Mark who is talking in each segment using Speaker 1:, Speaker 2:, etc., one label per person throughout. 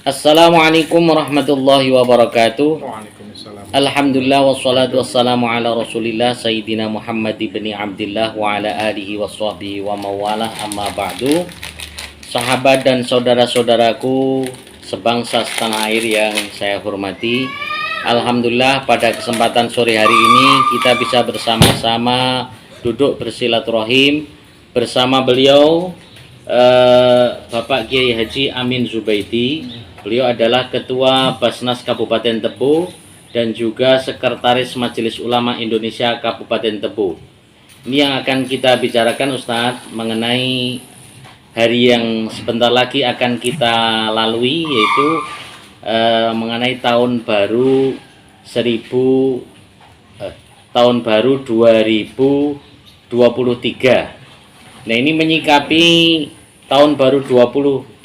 Speaker 1: Assalamualaikum warahmatullahi wabarakatuh.
Speaker 2: Waalaikumsalam.
Speaker 1: Alhamdulillah wassalatu wassalamu ala Rasulillah Sayyidina Muhammad ibni Abdillah wa ala alihi waswahbihi wa mawalah amma ba'du. Sahabat dan saudara-saudaraku sebangsa setanah air yang saya hormati, alhamdulillah pada kesempatan sore hari ini kita bisa bersama-sama duduk bersilaturahim bersama beliau, Bapak Kiai Haji Amin Zubaidi. Beliau adalah Ketua Basnas Kabupaten Tebo dan juga Sekretaris Majelis Ulama Indonesia Kabupaten Tebo. Ini yang akan kita bicarakan, Ustadz, mengenai hari yang sebentar lagi akan kita lalui, yaitu mengenai tahun baru 2023. Nah, ini menyikapi tahun baru 2023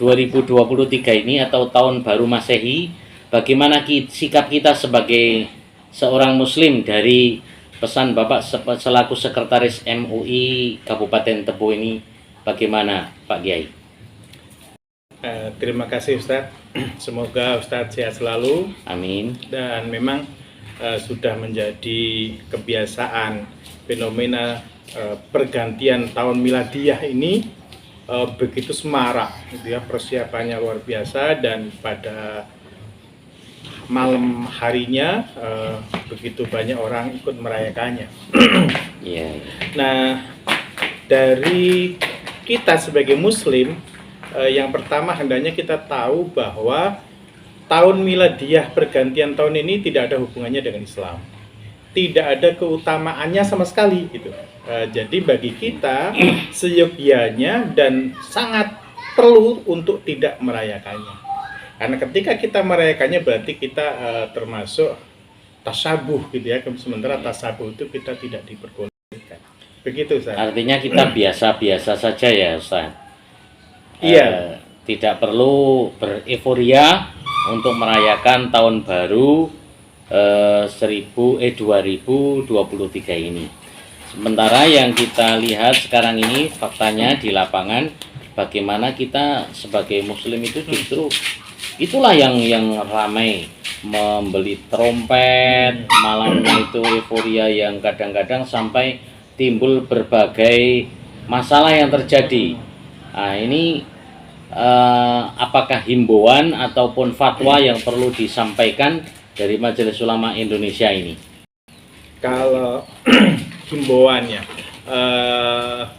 Speaker 1: ini atau tahun baru Masehi, bagaimana sikap kita sebagai seorang muslim dari pesan Bapak selaku Sekretaris MUI Kabupaten Tebo ini, bagaimana Pak Kiai?
Speaker 2: Terima kasih Ustadz. Semoga Ustadz sehat selalu.
Speaker 1: Amin.
Speaker 2: Dan memang sudah menjadi kebiasaan fenomena pergantian tahun miladiah ini begitu semarak, gitu ya, persiapannya luar biasa, dan pada malam harinya begitu banyak orang ikut merayakannya.
Speaker 1: Iya.
Speaker 2: Nah, dari kita sebagai muslim, yang pertama hendaknya kita tahu bahwa tahun miladiah pergantian tahun ini tidak ada hubungannya dengan Islam, tidak ada keutamaannya sama sekali gitu. Jadi bagi kita seyogyanya dan sangat perlu untuk tidak merayakannya. Karena ketika kita merayakannya berarti kita termasuk tasabuh gitu ya. Sementara tasabuh itu kita tidak diperbolehkan. Begitu Ustaz.
Speaker 1: Artinya kita biasa-biasa saja ya Ustaz.
Speaker 2: Iya.
Speaker 1: Tidak perlu bereforia untuk merayakan tahun baru 2023 ini. Sementara yang kita lihat sekarang ini faktanya di lapangan, bagaimana kita sebagai muslim itu justru itulah yang ramai membeli trompet, malam itu euforia yang kadang-kadang sampai timbul berbagai masalah yang terjadi. Nah, ini apakah himbauan ataupun fatwa yang perlu disampaikan dari Majelis Ulama Indonesia ini?
Speaker 2: Kalau himbauannya,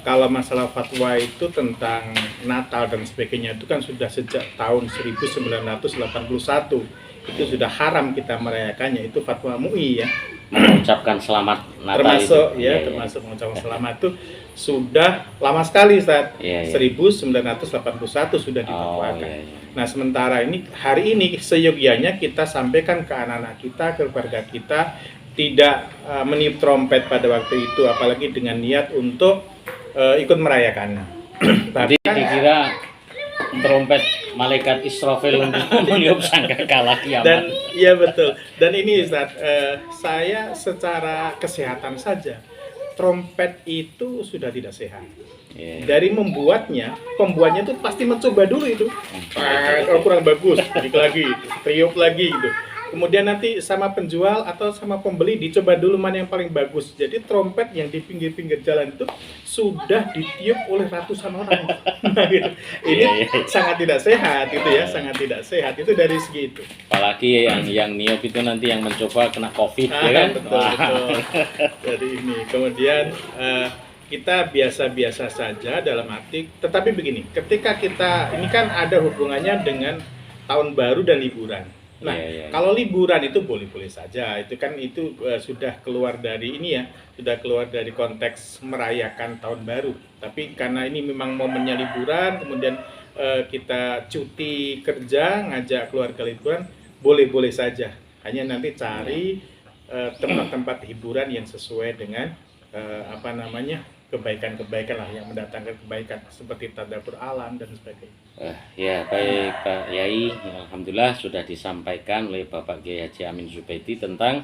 Speaker 2: kalau masalah fatwa itu tentang Natal dan sebagainya itu kan sudah sejak tahun 1981 itu sudah haram kita merayakannya, itu fatwa MUI ya.
Speaker 1: Mengucapkan selamat Natal
Speaker 2: termasuk
Speaker 1: itu.
Speaker 2: Ya, termasuk mengucapkan selamat itu sudah lama sekali Ustaz. 1981 sudah difatwakan. Nah, sementara ini hari ini seyogyanya kita sampaikan ke anak-anak kita, ke keluarga kita, tidak meniup trompet pada waktu itu, apalagi dengan niat untuk ikut merayakannya.
Speaker 1: Jadi dikira trompet malaikat Israfil untuk meniup sangkakala kiamat.
Speaker 2: Dan iya betul. Dan ini Ustaz, saya secara kesehatan saja, trompet itu sudah tidak sehat. Dari pembuatnya itu pasti mencoba dulu itu. Kalau kurang bagus, balik lagi, tiup lagi gitu. Kemudian nanti sama penjual atau sama pembeli dicoba dulu mana yang paling bagus. Jadi trompet yang di pinggir-pinggir jalan itu sudah ditiup oleh ratusan orang. Nah, gitu. Ini sangat tidak sehat itu ya, sangat tidak sehat itu dari segi itu.
Speaker 1: Apalagi yang niup itu nanti yang mencoba kena COVID, ya kan?
Speaker 2: Betul. Jadi ini kemudian kita biasa-biasa saja dalam arti, tetapi begini, ketika kita ini kan ada hubungannya dengan tahun baru dan liburan. Nah, kalau liburan itu boleh-boleh saja, itu kan sudah keluar dari ini ya, sudah keluar dari konteks merayakan tahun baru. Tapi karena ini memang momennya liburan, kemudian kita cuti kerja, ngajak keluarga liburan, boleh-boleh saja. Hanya nanti cari tempat-tempat hiburan yang sesuai dengan kebaikan-kebaikan lah, yang mendatangkan kebaikan seperti tadabbur alam dan sebagainya.
Speaker 1: Ya baik Pak Yai, alhamdulillah sudah disampaikan oleh Bapak Kiai Haji Amin Zubaidi tentang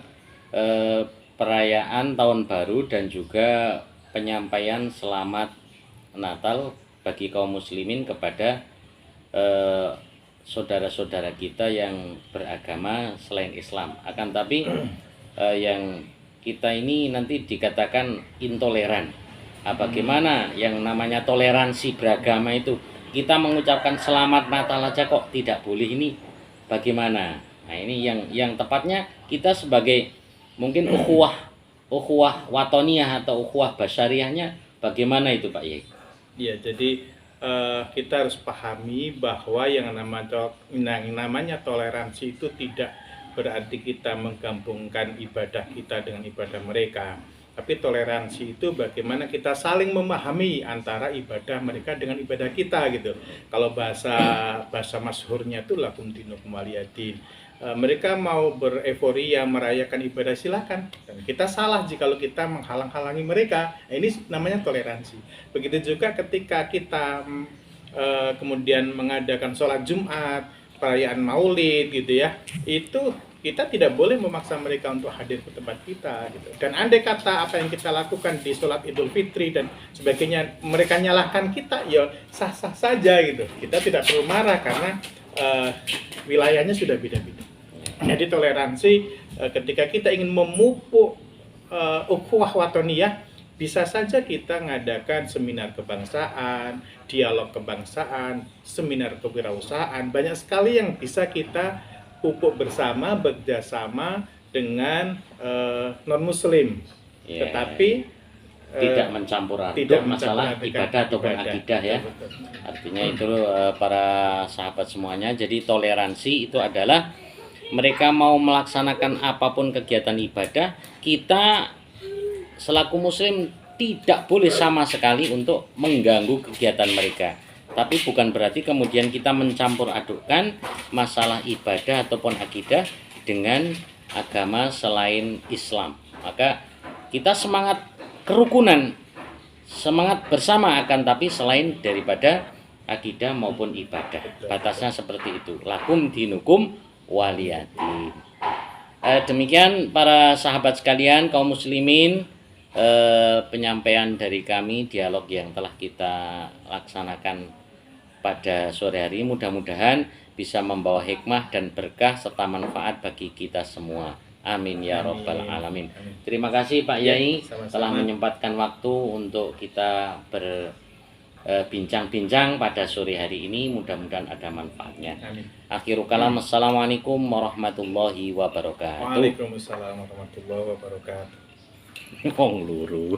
Speaker 1: perayaan tahun baru dan juga penyampaian selamat Natal bagi kaum muslimin kepada saudara-saudara kita yang beragama selain Islam. Akan tapi yang kita ini nanti dikatakan intoleran. Bagaimana yang namanya toleransi beragama itu? Kita mengucapkan selamat Natal aja kok tidak boleh, ini bagaimana? Nah, ini yang tepatnya kita sebagai mungkin ukhuwah watoniyah atau ukhuwah basyariahnya bagaimana itu Pak Yai?
Speaker 2: Iya, jadi kita harus pahami bahwa yang namanya toleransi itu tidak berarti kita menggabungkan ibadah kita dengan ibadah mereka. Tapi toleransi itu bagaimana kita saling memahami antara ibadah mereka dengan ibadah kita gitu. Kalau bahasa masyhurnya itu lakum dinukum waliyadin. Mereka mau bereforia merayakan ibadah silakan. Dan kita salah jika kita menghalang-halangi mereka. Nah, ini namanya toleransi. Begitu juga ketika kita kemudian mengadakan sholat Jumat, perayaan Maulid gitu ya. Itu kita tidak boleh memaksa mereka untuk hadir ke tempat kita gitu. Dan andai kata apa yang kita lakukan di sholat Idul Fitri dan sebagainya mereka nyalahkan kita, ya sah-sah saja gitu. Kita tidak perlu marah karena wilayahnya sudah beda-beda. Jadi toleransi ketika kita ingin memupuk ukhuwah watoniyah, bisa saja kita ngadakan seminar kebangsaan, dialog kebangsaan, seminar kewirausahaan, banyak sekali yang bisa kita pupuk bersama, bekerjasama dengan non-muslim, tetapi
Speaker 1: tidak mencampur aduk masalah ibadah ataupun akidah ya. Artinya itu para sahabat semuanya, jadi toleransi itu adalah mereka mau melaksanakan apapun kegiatan ibadah, kita selaku muslim tidak boleh sama sekali untuk mengganggu kegiatan mereka. Tapi bukan berarti kemudian kita mencampur adukkan masalah ibadah ataupun akidah dengan agama selain Islam. Maka kita semangat kerukunan, semangat bersama, akan tapi selain daripada akidah maupun ibadah. Batasnya seperti itu. Lakum dinukum waliyadin. Demikian para sahabat sekalian, kaum muslimin, penyampaian dari kami, dialog yang telah kita laksanakan pada sore hari, mudah-mudahan bisa membawa hikmah dan berkah serta manfaat bagi kita semua. Amin ya robbal alamin. Terima kasih Pak Yai telah menyempatkan waktu untuk kita berbincang-bincang pada sore hari ini, mudah-mudahan ada manfaatnya. Akhirul kalam, assalamualaikum warahmatullahi wabarakatuh.
Speaker 2: Waalaikumsalam warahmatullahi wabarakatuh.
Speaker 1: Wong luru.